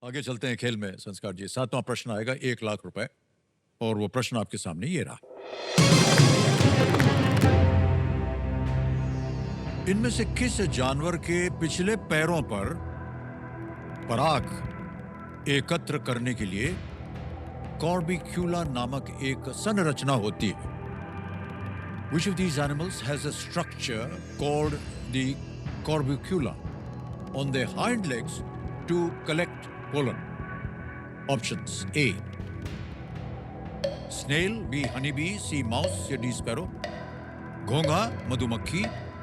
आगे चलते हैं खेल में संस्कार जी। 7वां प्रश्न आएगा 1,00,000 रुपए और वो प्रश्न आपके सामने ये रहा। इनमें से किस जानवर के पिछले पैरों पर पराग एकत्र करने के लिए कॉर्बिक्यूला नामक एक संरचना होती है? Which of these animals has a structure called the corbicula on their hind legs to collect pollen? Options: A, snail, B, honeybee, C, mouse या D, sparrow, घोंघा, मधुमक्खी,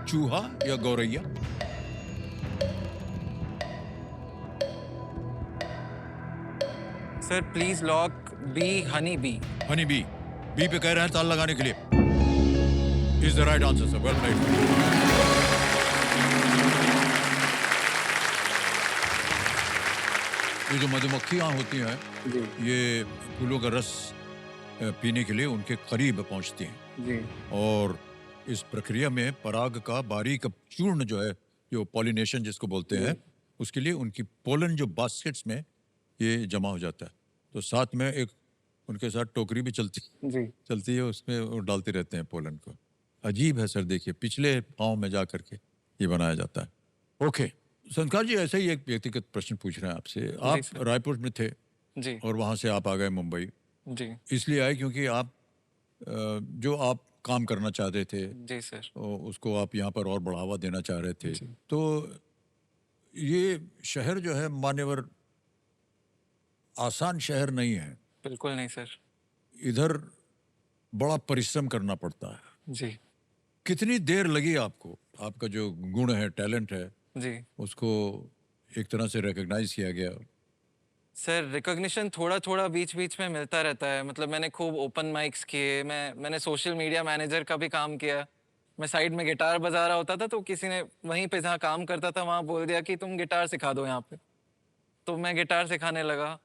चूहा या गौरैया? Sir please lock bee, honey bee. Honey bee. Bee पे कह रहे हैं ताल लगाने के लिए। Is the right answer, sir. Well played. ये जो मधुमक्खियाँ होती हैं, ये फूलों का रस पीने के लिए उनके करीब पहुंचती हैं जी। और इस प्रक्रिया में पराग का बारीक चूर्ण जो है, जो पॉलिनेशन जिसको बोलते हैं, उसके लिए उनकी पोलन जो बास्केट्स में ये जमा हो जाता है। तो साथ में एक उनके साथ टोकरी भी चलती है, उसमें वो डालते रहते हैं पोलन को। अजीब है सर, देखिए पिछले पाँव में जा करके ये बनाया जाता है। ओके संस्कार जी, ऐसे ही एक व्यक्तिगत प्रश्न पूछ रहे हैं आपसे। आप रायपुर में थे जी। और वहाँ से आप आ गए मुंबई। जी। इसलिए आए क्योंकि आप जो आप काम करना चाहते थे जी सर, उसको आप यहाँ पर और बढ़ावा देना चाह रहे थे। तो ये शहर जो है मान्यवर आसान शहर नहीं है। बिल्कुल नहीं सर। इधर बड़ा परिश्रम करना पड़ता है। जी। कितनी देर लगी आपको, आपका जो गुण है, टैलेंट है, जी, उसको एक तरह से रिकॉग्नाइज किया गया? सर रिकॉग्निशन थोड़ा थोड़ा बीच बीच में मिलता रहता है। मतलब मैंने खूब ओपन माइक्स किए, मैंने सोशल मीडिया मैनेजर का भी काम किया। मैं साइड में गिटार बजा रहा होता था तो किसी ने वहीं पे जहाँ काम करता था वहाँ बोल दिया कि तुम गिटार सिखा दो यहाँ पे। तो मैं गिटार सिखाने लगा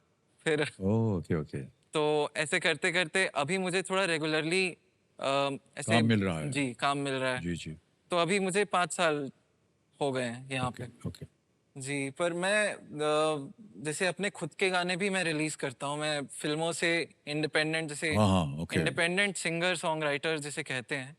फिर। Okay okay. तो ऐसे करते करते अभी मुझे थोड़ा रेगुलरली ऐसे काम मिल रहा है। जी, काम मिल रहा है। जी जी। तो अभी मुझे 5 साल हो गए हैं यहाँ पे। ओके। जी, पर मैं जैसे अपने खुद के गाने भी मैं रिलीज करता हूँ। मैं फिल्मों से इंडिपेंडेंट, जैसे हाँ okay. Independent singer song writer जिसे कहते हैं,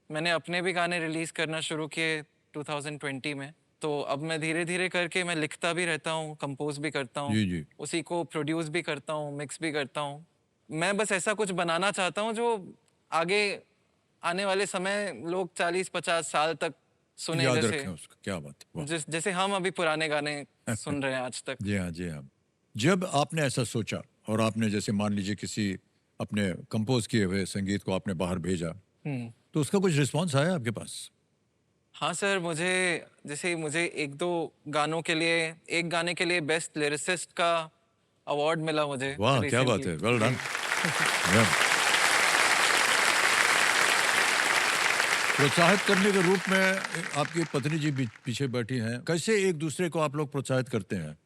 मैंने अपने भी गाने रिलीज करना शुरू किए 2020 में। तो अब मैं धीरे धीरे करके मैं लिखता भी रहता हूँ, कंपोज भी करता हूँ, जी जी। उसी को प्रोड्यूस भी करता हूँ, मिक्स भी करता हूँ। मैं बस ऐसा कुछ बनाना चाहता हूँ जो आगे आने वाले समय लोग 40-50 साल तक सुने। याद जैसे रखें उसको। क्या बात है, वाह। जैसे हम अभी पुराने गाने सुन रहे हैं आज तक। जी हाँ जी हाँ। जब आपने ऐसा सोचा और आपने जैसे मान लीजिए किसी अपने कंपोज किए हुए संगीत को आपने बाहर भेजा, तो उसका कुछ रिस्पांस आया आपके पास? हाँ सर, मुझे एक दो गानों के लिए, एक गाने के लिए बेस्ट लिरिसिस्ट का अवार्ड मिला मुझे। वाह क्या बात है, वेल डन। प्रोत्साहित करने के रूप में आपकी पत्नी जी पीछे बैठी हैं। कैसे एक दूसरे को आप लोग प्रोत्साहित करते हैं?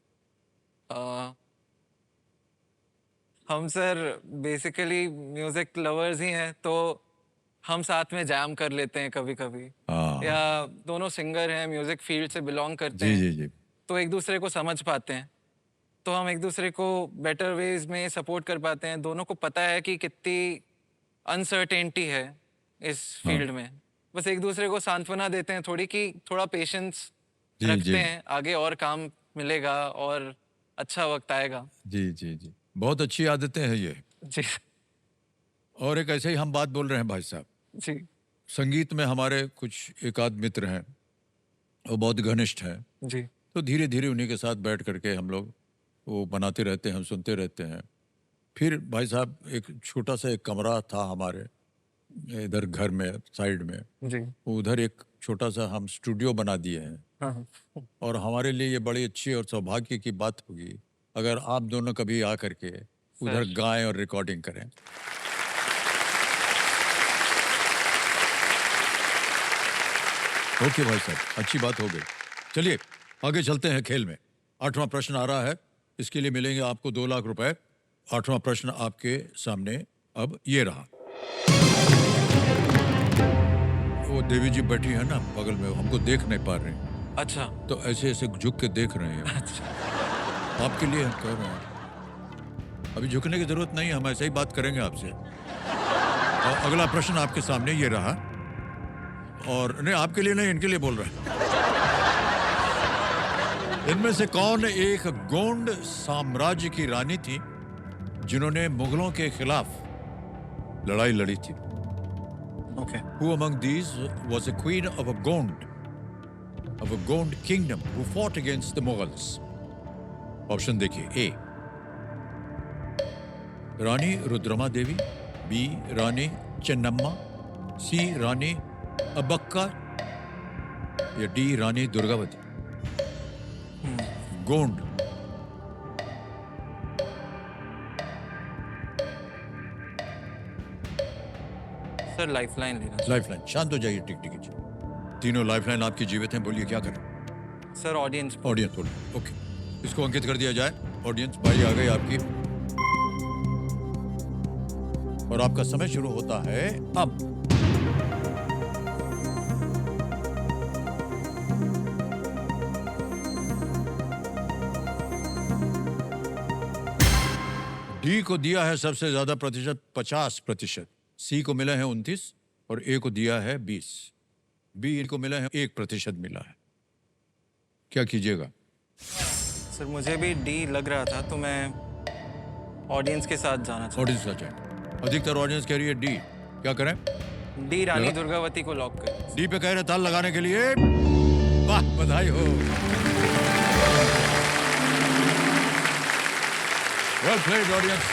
हम सर बेसिकली म्यूजिक लवर्स ही हैं, तो हम साथ में जैम कर लेते हैं कभी कभी। या दोनों सिंगर हैं, म्यूजिक फील्ड से बिलोंग करते हैं, जी जी। तो एक दूसरे को समझ पाते हैं। तो हम एक दूसरे को बेटर वेज में सपोर्ट कर पाते हैं। दोनों को पता है कि कितनी अनसर्टेनिटी है इस फील्ड में। बस एक दूसरे को सांत्वना देते हैं थोड़ी, कि थोड़ा पेशेंस रखते हैं, आगे और काम मिलेगा और अच्छा वक्त आएगा। जी जी जी, बहुत अच्छी आदतें हैं ये। जी और एक ऐसे ही हम बात बोल रहे हैं भाई साहब। जी। संगीत में हमारे कुछ एक आध मित्र हैं, वो बहुत घनिष्ठ हैं। जी। तो धीरे धीरे उन्हीं के साथ बैठ करके हम लोग वो बनाते रहते हैं, सुनते रहते हैं। फिर भाई साहब एक छोटा सा एक कमरा था हमारे इधर घर में साइड में, जी। उधर एक छोटा सा हम स्टूडियो बना दिए हैं। हाँ। और हमारे लिए ये बड़ी अच्छी और सौभाग्य की बात होगी अगर आप दोनों कभी आ करके उधर गाएं और रिकॉर्डिंग करें। ओके भाई साहब, अच्छी बात हो गई। चलिए आगे चलते हैं खेल में। 8वां प्रश्न आ रहा है, इसके लिए मिलेंगे आपको 2 लाख रुपए। 8वां प्रश्न आपके सामने अब ये रहा। वो देवी जी बैठी है ना बगल में, हमको देख नहीं पा रहे हैं। अच्छा। तो ऐसे ऐसे झुक के देख रहे हैं। अच्छा। आपके लिए हम कह रहे हैं, अभी झुकने की जरूरत नहीं, हम ऐसे ही बात करेंगे आपसे। और अगला प्रश्न आपके सामने ये रहा, और नहीं आपके लिए नहीं, इनके लिए बोल रहे हैं। इनमें से कौन एक गोंड साम्राज्य की रानी थी जिन्होंने मुगलों के खिलाफ लड़ाई लड़ी थी? Okay. Who among these was a queen of a Gond kingdom who fought against the Mughals? Option देखिए, ए रानी रुद्रमा देवी, बी रानी चेन्नम्मा, सी रानी अबक्का, या D Rani Durgavati. Gond. Sir lifeline लेना। लाइफलाइन। शांत हो जाइए, टिक टिक कीजिए। तीनों लाइफलाइन आपकी जीवित हैं, बोलिए क्या करें? Sir audience. ऑडियंस बोलिए। ओके, इसको अंकित कर दिया जाए। ऑडियंस बारी आ गई आपकी, और आपका समय शुरू होता है अब। डी को दिया है सबसे ज्यादा प्रतिशत 50%, सी को मिला है 29 और ए को दिया है 20। बी को मिला है 1% मिला है। क्या कीजिएगा? सर मुझे भी डी लग रहा था, तो मैं ऑडियंस के साथ जाना चाहता ऑडियंस का चैट, अधिकतर ऑडियंस कह रही है डी। क्या करें? हूँ। डी रानी दुर्गावती को लॉक कर। डी पे कह रहे ताल लगाने के लिए। वाह, बधाई हो। Well played audience.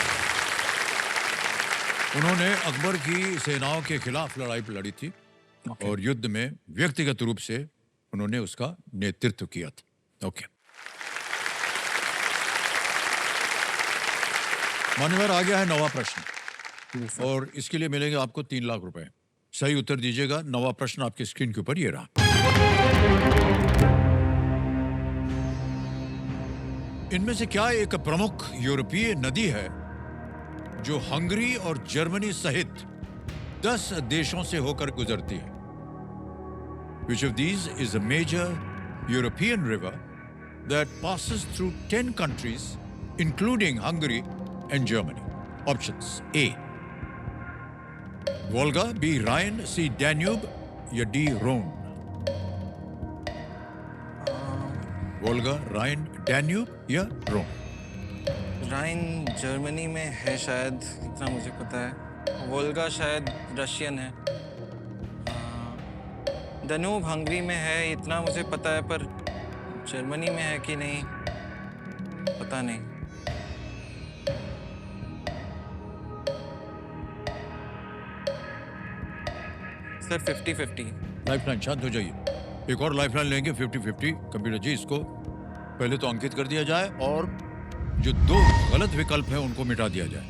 उन्होंने अकबर की सेनाओं के खिलाफ लड़ाई लड़ी थी, और युद्ध में व्यक्तिगत रूप से उन्होंने उसका नेतृत्व किया था। ओके, मान्यवर, आ गया है नवा प्रश्न, और इसके लिए मिलेंगे आपको 3 लाख रुपए। सही उत्तर दीजिएगा। नवा प्रश्न आपकी स्क्रीन के ऊपर ये रहा। इनमें से क्या एक प्रमुख यूरोपीय नदी है जो हंगरी और जर्मनी सहित 10 देशों से होकर गुजरती है? Which of these is a major European river that passes through 10 countries, including Hungary and Germany? Options: A. Volga, B. Rhine, C. Danube, या D. Rhone? वोल्गा, राइन, डैन्यूब या रोन? राइन जर्मनी में है शायद, इतना मुझे पता है। वोल्गा शायद रशियन है। दनूब हंगरी में है, इतना मुझे पता है, पर जर्मनी में है कि नहीं पता नहीं। सर 50-50। लाइफलाइन। शांत हो जाइए, एक और लाइफलाइन लेंगे 50-50। कंप्यूटर जी, इसको पहले तो अंकित कर दिया जाए, और जो 2 गलत विकल्प हैं उनको मिटा दिया जाए।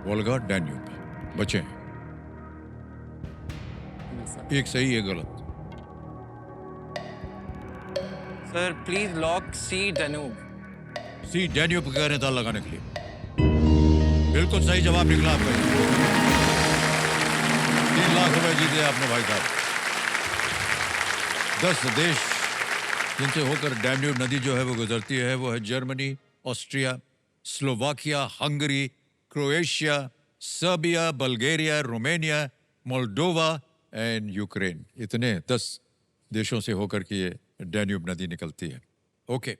वोल्गा, डैन्यूब बचे हैं। एक सही, एक गलत। Sir please lock C Danube. C Danube कह रहे हैं ताल लगाने के लिए। बिल्कुल सही जवाब निकला आपका। 3 लाख रुपए जीते आपने भाई साहब। 10 देश जिनसे होकर डैन्यूब नदी जो है वो गुजरती है, वो है Germany, Austria, Slovakia, Hungary, Croatia, Serbia, Bulgaria, Romania, Moldova and Ukraine. इतने 10 देशों से होकर के ये डैन्यूब नदी निकलती है। ओके।